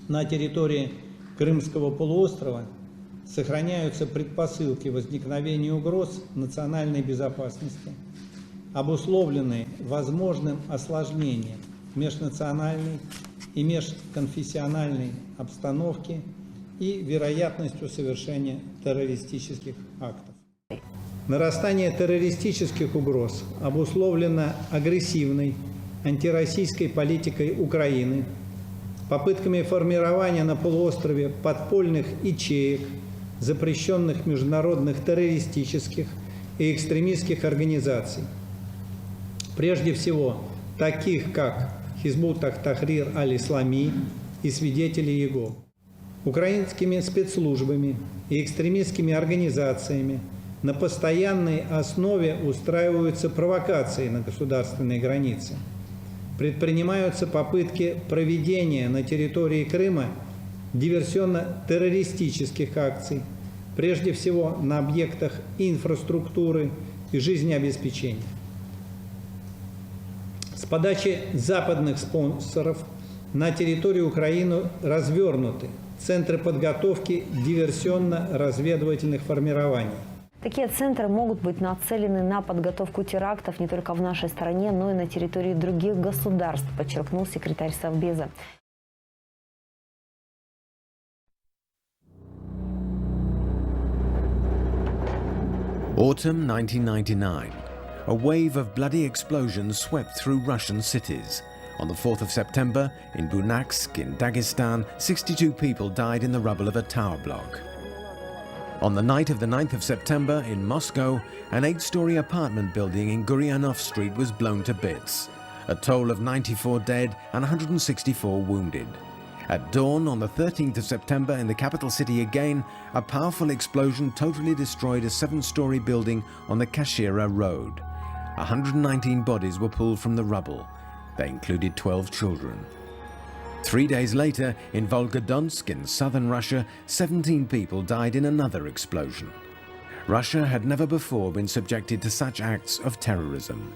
На территории Крымского полуострова сохраняются предпосылки возникновения угроз национальной безопасности, обусловленные возможным осложнением межнациональной и межконфессиональной обстановки и вероятностью совершения террористических актов. Нарастание террористических угроз обусловлено агрессивной антироссийской политикой Украины, попытками формирования на полуострове подпольных ячеек, запрещенных международных террористических и экстремистских организаций, прежде всего таких как Хизбут ат-Тахрир аль-Ислами и свидетели Иеговы. Украинскими спецслужбами и экстремистскими организациями на постоянной основе устраиваются провокации на государственной границе. Предпринимаются попытки проведения на территории Крыма диверсионно-террористических акций, прежде всего на объектах инфраструктуры и жизнеобеспечения. С подачи западных спонсоров на территории Украины развернуты центры подготовки диверсионно-разведывательных формирований. Такие центры могут быть нацелены на подготовку терактов не только в нашей стране, но и на территории других государств, подчеркнул секретарь Совбеза. Autumn 1999. A wave of bloody explosions swept through Russian cities. On the 4th of September, in Bunaksk, in Dagestan, 62 people died in the rubble of a tower block. On the night of the 9th of September, in Moscow, an 8-story apartment building in Guryanov Street was blown to bits. A toll of 94 dead and 164 wounded. At dawn on the 13th of September in the capital city again, a powerful explosion totally destroyed a 7-story building on the Kashira Road. 119 bodies were pulled from the rubble. They included 12 children. 3 days later, in Volgodonsk in southern Russia, 17 people died in another explosion. Russia had never before been subjected to such acts of terrorism.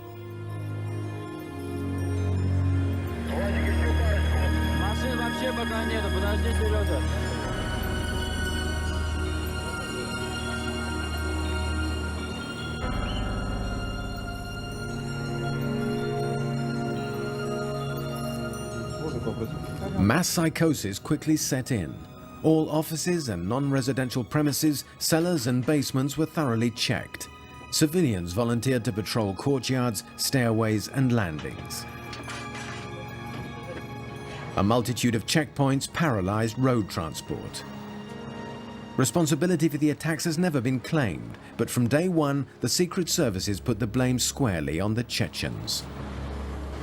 Mass psychosis quickly set in. All offices and non-residential premises, cellars and basements were thoroughly checked. Civilians volunteered to patrol courtyards, stairways and landings. A multitude of checkpoints paralyzed road transport. Responsibility for the attacks has never been claimed, but from day one, the secret services put the blame squarely on the Chechens.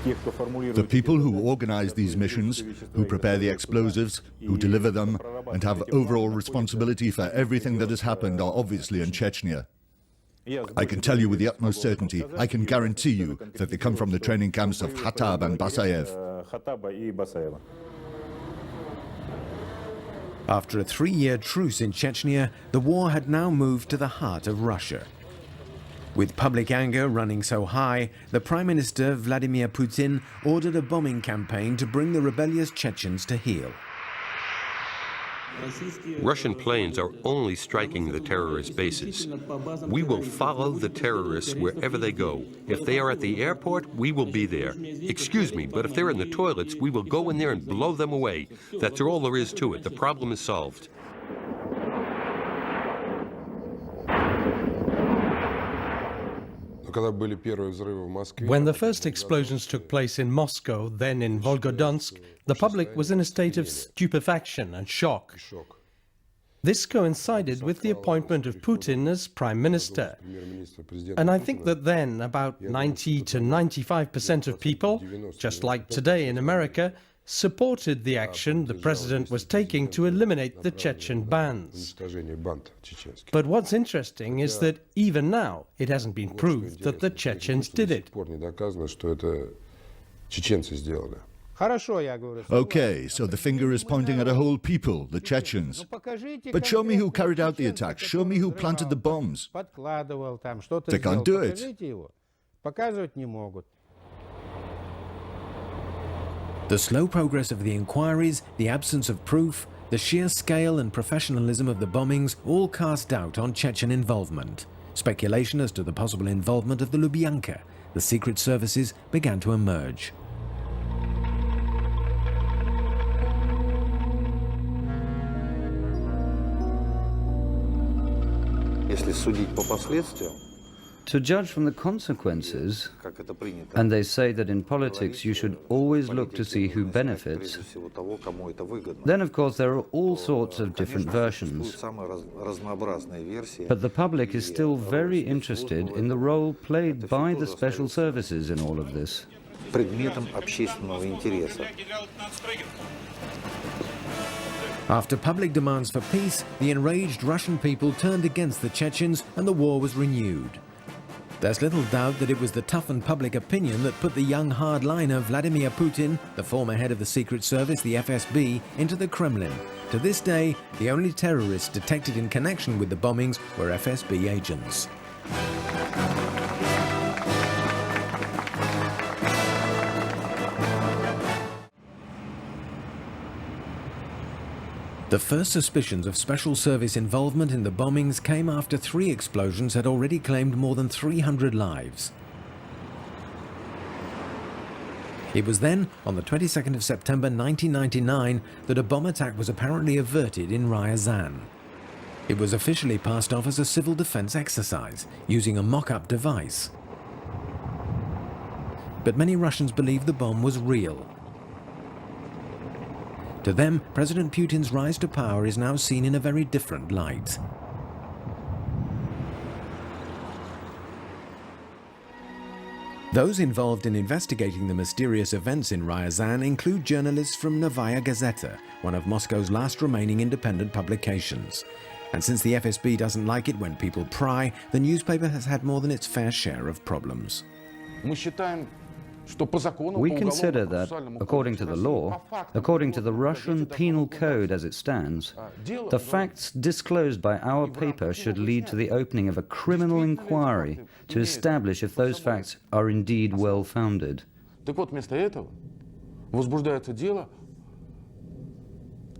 The people who organize these missions, who prepare the explosives, who deliver them, and have overall responsibility for everything that has happened are obviously in Chechnya. I can tell you with the utmost certainty, I can guarantee you that they come from the training camps of Khatab and Basayev. After a 3-year truce in Chechnya, the war had now moved to the heart of Russia. With public anger running so high, the Prime Minister Vladimir Putin ordered a bombing campaign to bring the rebellious Chechens to heel. Russian planes are only striking the terrorist bases. We will follow the terrorists wherever they go. If they are at the airport, we will be there. Excuse me, but if they're in the toilets, we will go in there and blow them away. That's all there is to it. The problem is solved. When the first explosions took place in Moscow, then in Volgodonsk, the public was in a state of stupefaction and shock. This coincided with the appointment of Putin as Prime Minister. And I think that then about 90 to 95% of people, just like today in America, supported the action the president was taking to eliminate the Chechen bands. But what's interesting is that even now it hasn't been proved that the Chechens did it. Okay, so the finger is pointing at a whole people, the Chechens. But show me who carried out the attacks. Show me who planted the bombs. They can't do it. The slow progress of the inquiries, the absence of proof, the sheer scale and professionalism of the bombings all cast doubt on Chechen involvement. Speculation as to the possible involvement of the Lubyanka, the secret services, began to emerge. To judge from the consequences, and they say that in politics you should always look to see who benefits, then of course there are all sorts of different versions. But the public is still very interested in the role played by the special services in all of this. After public demands for peace, the enraged Russian people turned against the Chechens and the war was renewed. There's little doubt that it was the toughened public opinion that put the young hardliner Vladimir Putin, the former head of the Secret Service, the FSB, into the Kremlin. To this day, the only terrorists detected in connection with the bombings were FSB agents. The first suspicions of special service involvement in the bombings came after 3 explosions had already claimed more than 300 lives. It was then, on the 22nd of September 1999, that a bomb attack was apparently averted in Ryazan. It was officially passed off as a civil defense exercise, using a mock-up device. But many Russians believed the bomb was real. To them, President Putin's rise to power is now seen in a very different light. Those involved in investigating the mysterious events in Ryazan include journalists from Novaya Gazeta, one of Moscow's last remaining independent publications. And since the FSB doesn't like it when people pry, the newspaper has had more than its fair share of problems. We consider that, according to the law, according to the Russian Penal Code as it stands, the facts disclosed by our paper should lead to the opening of a criminal inquiry to establish if those facts are indeed well-founded.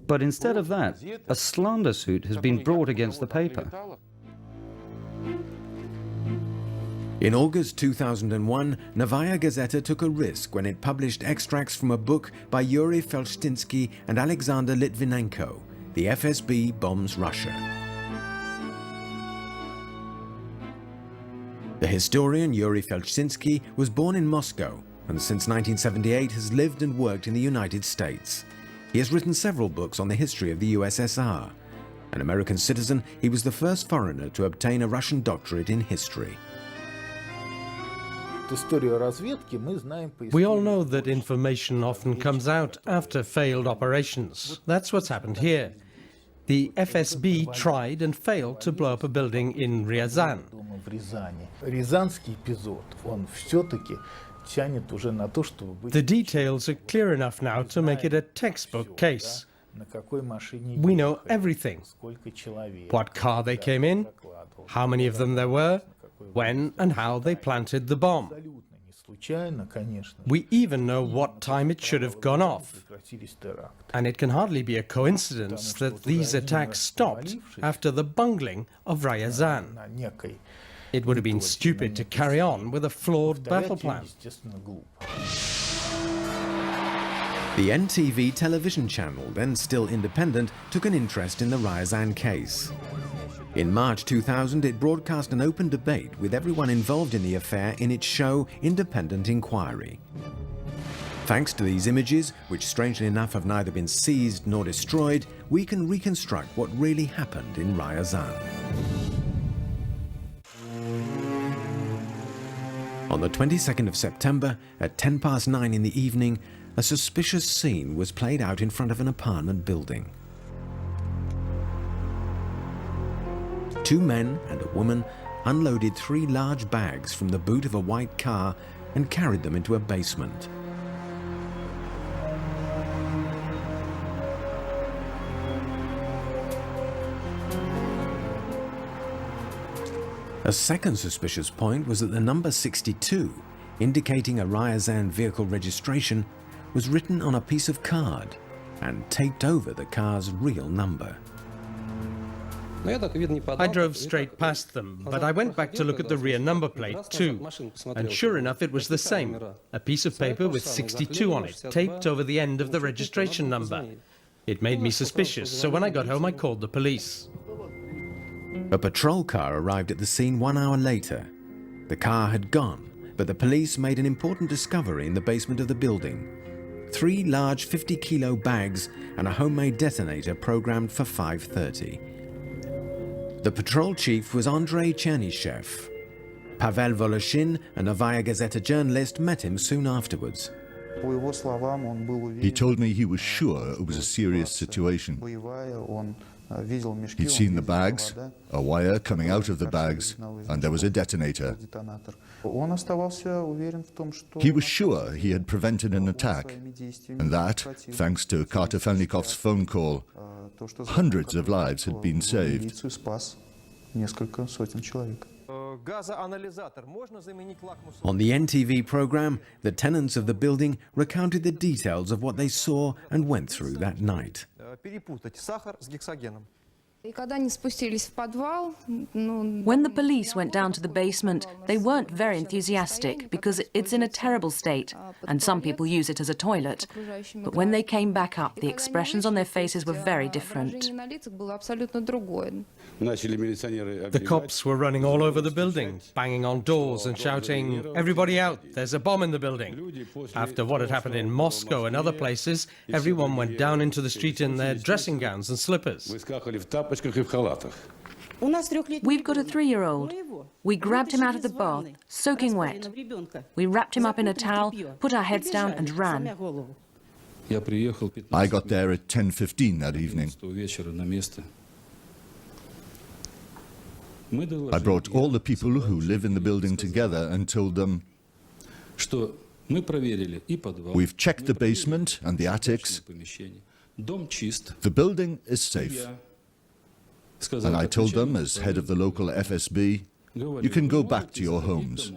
But instead of that, a slander suit has been brought against the paper. In August 2001, Novaya Gazeta took a risk when it published extracts from a book by Yuri Felshtinsky and Alexander Litvinenko, The FSB Bombs Russia. The historian Yuri Felshtinsky was born in Moscow and since 1978 has lived and worked in the United States. He has written several books on the history of the USSR. An American citizen, he was the first foreigner to obtain a Russian doctorate in history. We all know that information often comes out after failed operations. That's what's happened here. The FSB tried and failed to blow up a building in Ryazan. The details are clear enough now to make it a textbook case. We know everything. What car they came in, how many of them there were, when and how they planted the bomb. We even know what time it should have gone off. And it can hardly be a coincidence that these attacks stopped after the bungling of Ryazan. It would have been stupid to carry on with a flawed battle plan. The NTV television channel, then still independent, took an interest in the Ryazan case. In March 2000, it broadcast an open debate with everyone involved in the affair in its show Independent Inquiry. Thanks to these images, which strangely enough have neither been seized nor destroyed, we can reconstruct what really happened in Ryazan. On the 22nd of September, at 9:10 in the evening, a suspicious scene was played out in front of an apartment building. 2 men and a woman unloaded 3 large bags from the boot of a white car and carried them into a basement. A second suspicious point was that the number 62, indicating a Ryazan vehicle registration, was written on a piece of card and taped over the car's real number. I drove straight past them, but I went back to look at the rear number plate too. And sure enough, it was the same. A piece of paper with 62 on it, taped over the end of the registration number. It made me suspicious, so when I got home I called the police. A patrol car arrived at the scene 1 hour later. The car had gone, but the police made an important discovery in the basement of the building. 3 large 50-kilo bags and a homemade detonator programmed for 5:30. The patrol chief was Andrei Chernyshev. Pavel Voloshin, a Novaya Gazeta journalist, met him soon afterwards. He told me he was sure it was a serious situation. He'd seen the bags, a wire coming out of the bags, and there was a detonator. He was sure he had prevented an attack, and that, thanks to Kartofelnikov's phone call, hundreds of lives had been saved. On the NTV program, the tenants of the building recounted the details of what they saw and went through that night. When the police went down to the basement, they weren't very enthusiastic because it's in a terrible state, and some people use it as a toilet. But when they came back up, the expressions on their faces were very different. The cops were running all over the building, banging on doors and shouting, "Everybody out, there's a bomb in the building." After what had happened in Moscow and other places, everyone went down into the street in their dressing gowns and slippers. We've got a 3-year-old. We grabbed him out of the bath, soaking wet. We wrapped him up in a towel, put our heads down and ran. I got there at 10:15 that evening. I brought all the people who live in the building together and told them, "We've checked the basement and the attics. The building is safe." And I told them, as head of the local FSB, "You can go back to your homes."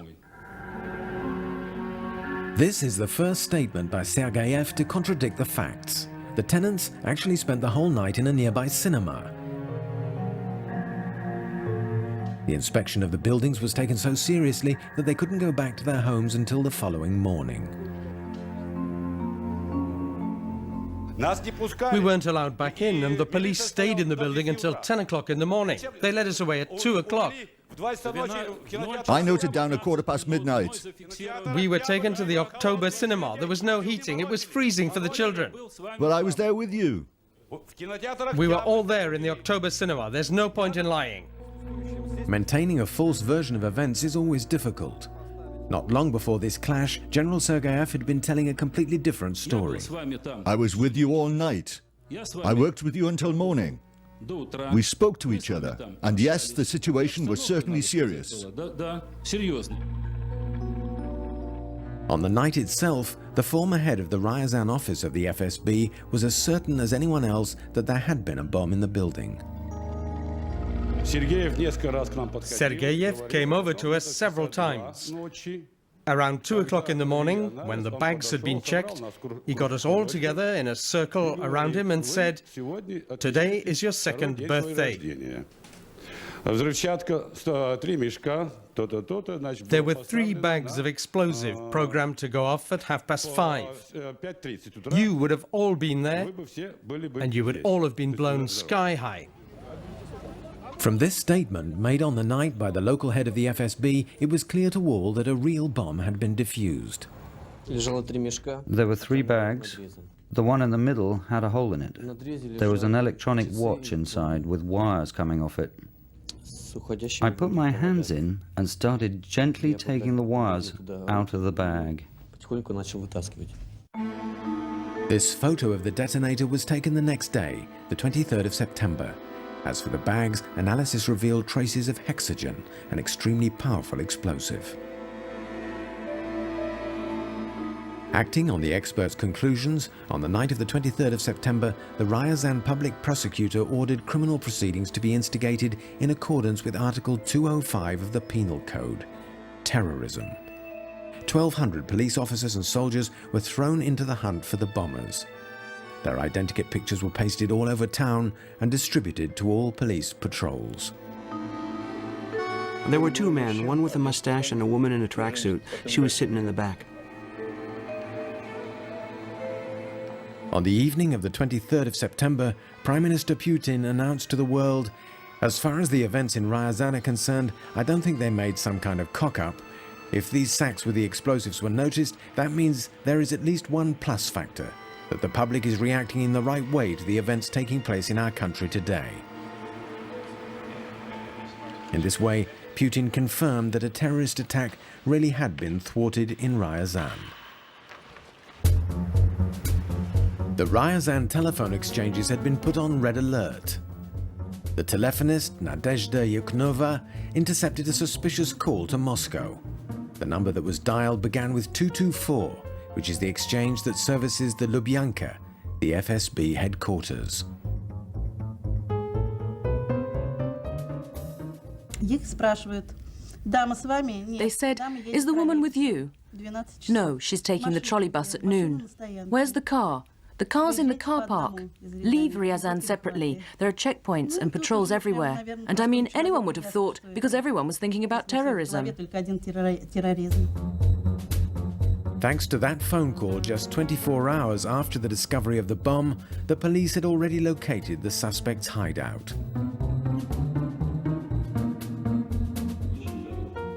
This is the first statement by Sergeyev to contradict the facts. The tenants actually spent the whole night in a nearby cinema. The inspection of the buildings was taken so seriously that they couldn't go back to their homes until the following morning. We weren't allowed back in, and the police stayed in the building until 10 o'clock in the morning. They let us away at 2 o'clock. I noted down midnight. We were taken to the October cinema. There was no heating. It was freezing for the children. Well, I was there with you. We were all there in the October cinema. There's no point in lying. Maintaining a false version of events is always difficult. Not long before this clash, General Sergeyev had been telling a completely different story. I was with you all night. I worked with you until morning. We spoke to each other, and yes, the situation was certainly serious. On the night itself, the former head of the Ryazan office of the FSB was as certain as anyone else that there had been a bomb in the building. Sergeyev came over to us several times. Around 2 o'clock in the morning, when the bags had been checked, he got us all together in a circle around him and said, "Today is your second birthday." There were 3 bags of explosive programmed to go off at 5:30. You would have all been there, and you would all have been blown sky high. From this statement, made on the night by the local head of the FSB, it was clear to all that a real bomb had been defused. There were 3 bags. The one in the middle had a hole in it. There was an electronic watch inside with wires coming off it. I put my hands in and started gently taking the wires out of the bag. This photo of the detonator was taken the next day, the 23rd of September. As for the bags, analysis revealed traces of hexogen, an extremely powerful explosive. Acting on the experts' conclusions, on the night of the 23rd of September, the Ryazan public prosecutor ordered criminal proceedings to be instigated in accordance with Article 205 of the Penal Code, terrorism. 1,200 police officers and soldiers were thrown into the hunt for the bombers. Their identikit pictures were pasted all over town and distributed to all police patrols. There were two men, one with a mustache and a woman in a tracksuit. She was sitting in the back. On the evening of the 23rd of September, Prime Minister Putin announced to the world, "As far as the events in Ryazan are concerned, I don't think they made some kind of cock-up. If these sacks with the explosives were noticed, that means there is at least one plus factor, that the public is reacting in the right way to the events taking place in our country today." In this way, Putin confirmed that a terrorist attack really had been thwarted in Ryazan. The Ryazan telephone exchanges had been put on red alert. The telephonist, Nadezhda Yuknova, intercepted a suspicious call to Moscow. The number that was dialed began with 224, which is the exchange that services the Lubyanka, the FSB headquarters. They said, "Is the woman with you?" "No, she's taking the trolley bus at noon." "Where's the car?" "The car's in the car park." "Leave Ryazan separately. There are checkpoints and patrols everywhere." And I mean, anyone would have thought, because everyone was thinking about terrorism. Thanks to that phone call just 24 hours after the discovery of the bomb, the police had already located the suspect's hideout.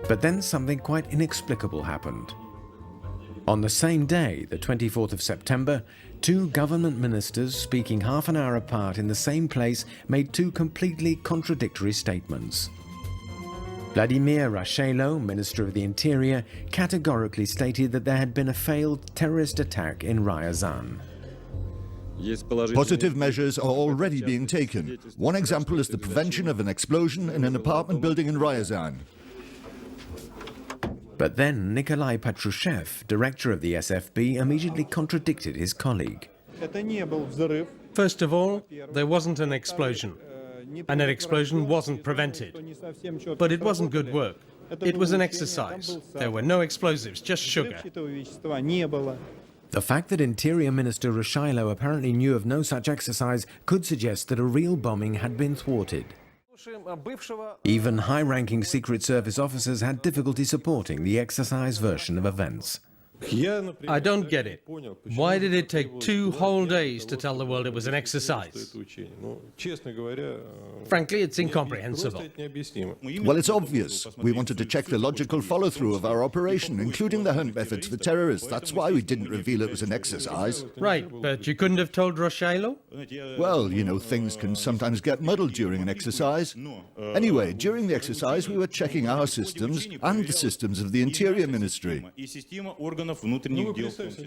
But then something quite inexplicable happened. On the same day, the 24th of September, two government ministers speaking half an hour apart in the same place made two completely contradictory statements. Vladimir Rashailo, Minister of the Interior, categorically stated that there had been a failed terrorist attack in Ryazan. Positive measures are already being taken. One example is the prevention of an explosion in an apartment building in Ryazan. But then Nikolai Patrushev, director of the SFB, immediately contradicted his colleague. First of all, there wasn't an explosion, and an explosion wasn't prevented. But it wasn't good work. It was an exercise. There were no explosives, just sugar. The fact that Interior Minister Rashailo apparently knew of no such exercise could suggest that a real bombing had been thwarted. Even high-ranking Secret Service officers had difficulty supporting the exercise version of events. I don't get it. Why did it take 2 whole days to tell the world it was an exercise? Frankly, it's incomprehensible. Well, it's obvious. We wanted to check the logical follow-through of our operation, including the hunt methods for terrorists. That's why we didn't reveal it was an exercise. Right, but you couldn't have told Rashailo? Well, you know, things can sometimes get muddled during an exercise. Anyway, during the exercise, we were checking our systems and the systems of the Interior Ministry.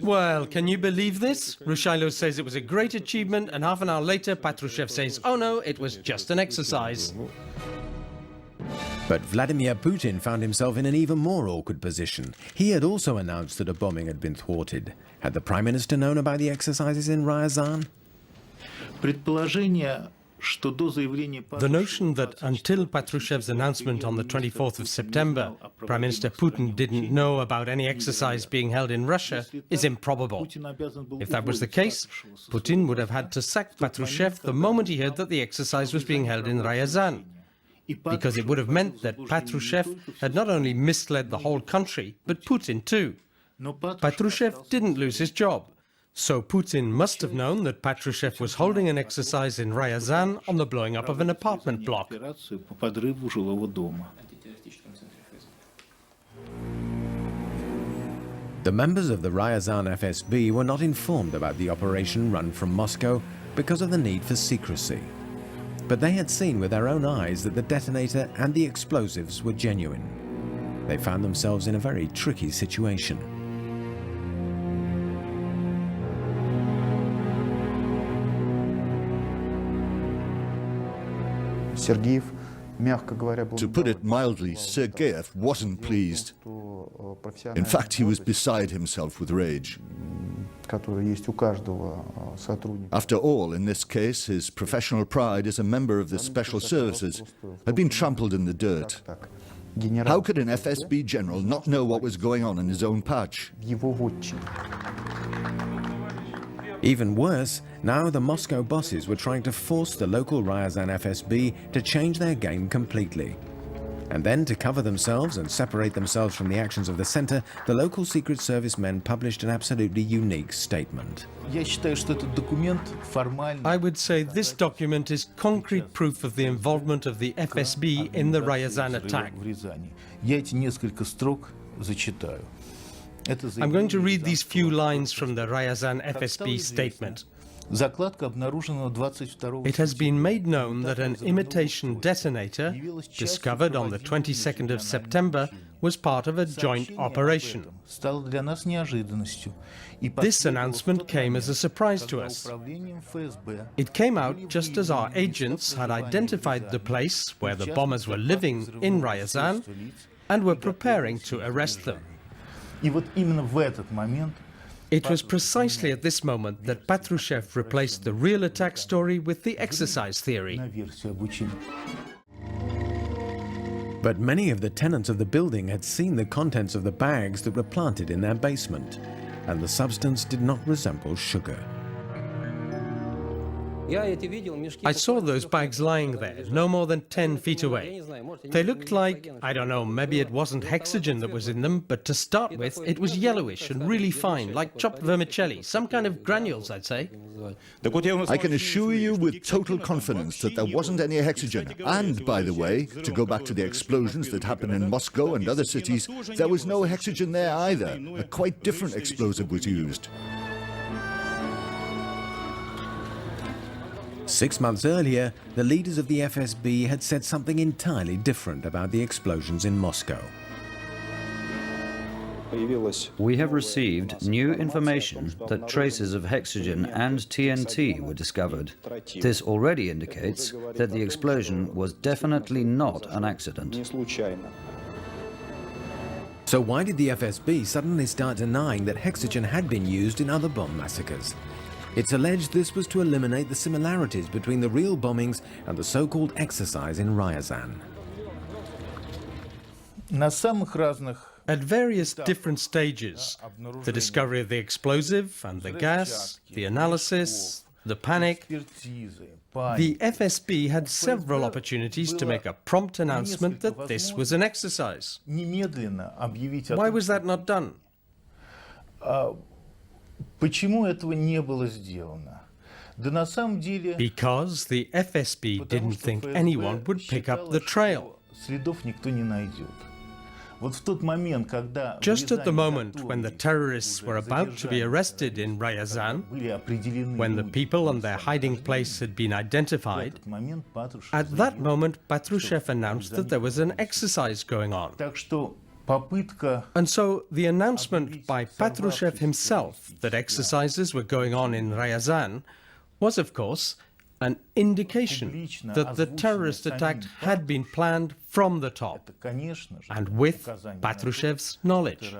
Well, can you believe this? Rashailo says it was a great achievement, and half an hour later, Patrushev says, "Oh no, it was just an exercise." But Vladimir Putin found himself in an even more awkward position. He had also announced that a bombing had been thwarted. Had the Prime Minister known about the exercises in Ryazan? The notion that until Patrushev's announcement on the 24th of September, Prime Minister Putin didn't know about any exercise being held in Russia is improbable. If that was the case, Putin would have had to sack Patrushev the moment he heard that the exercise was being held in Ryazan, because it would have meant that Patrushev had not only misled the whole country, but Putin too. Patrushev didn't lose his job. So Putin must have known that Patrushev was holding an exercise in Ryazan on the blowing up of an apartment block. The members of the Ryazan FSB were not informed about the operation run from Moscow because of the need for secrecy. But they had seen with their own eyes that the detonator and the explosives were genuine. They found themselves in a very tricky situation. To put it mildly, Sergeyev wasn't pleased. In fact, he was beside himself with rage. After all, in this case, his professional pride as a member of the special services had been trampled in the dirt. How could an FSB general not know what was going on in his own patch? Even worse, now the Moscow bosses were trying to force the local Ryazan FSB to change their game completely. And then, to cover themselves and separate themselves from the actions of the center, the local Secret Service men published an absolutely unique statement. I would say this document is concrete proof of the involvement of the FSB in the Ryazan attack. I'm going to read these few lines from the Ryazan FSB statement. It has been made known that an imitation detonator, discovered on the 22nd of September, was part of a joint operation. This announcement came as a surprise to us. It came out just as our agents had identified the place where the bombers were living in Ryazan and were preparing to arrest them. It was precisely at this moment that Patrushev replaced the real attack story with the exercise theory. But many of the tenants of the building had seen the contents of the bags that were planted in their basement, and the substance did not resemble sugar. I saw those bags lying there, no more than 10 feet away. They looked like, I don't know, maybe it wasn't hexogen that was in them, but to start with, it was yellowish and really fine, like chopped vermicelli, some kind of granules, I'd say. I can assure you with total confidence that there wasn't any hexogen. And, by the way, to go back to the explosions that happened in Moscow and other cities, there was no hexogen there either. A quite different explosive was used. 6 months earlier, the leaders of the FSB had said something entirely different about the explosions in Moscow. We have received new information that traces of hexogen and TNT were discovered. This already indicates that the explosion was definitely not an accident. So why did the FSB suddenly start denying that hexogen had been used in other bomb massacres? It's alleged this was to eliminate the similarities between the real bombings and the so-called exercise in Ryazan. At various different stages, the discovery of the explosive and the gas, the analysis, the panic, the FSB had several opportunities to make a prompt announcement that this was an exercise. Why was that not done? Because the FSB didn't think anyone would pick up the trail. Just at the moment when the terrorists were about to be arrested in Ryazan, when the people and their hiding place had been identified, at that moment Patrushev announced that there was an exercise going on. And so the announcement by Patrushev himself that exercises were going on in Ryazan was, of course, an indication that the terrorist attack had been planned from the top, and with Patrushev's knowledge.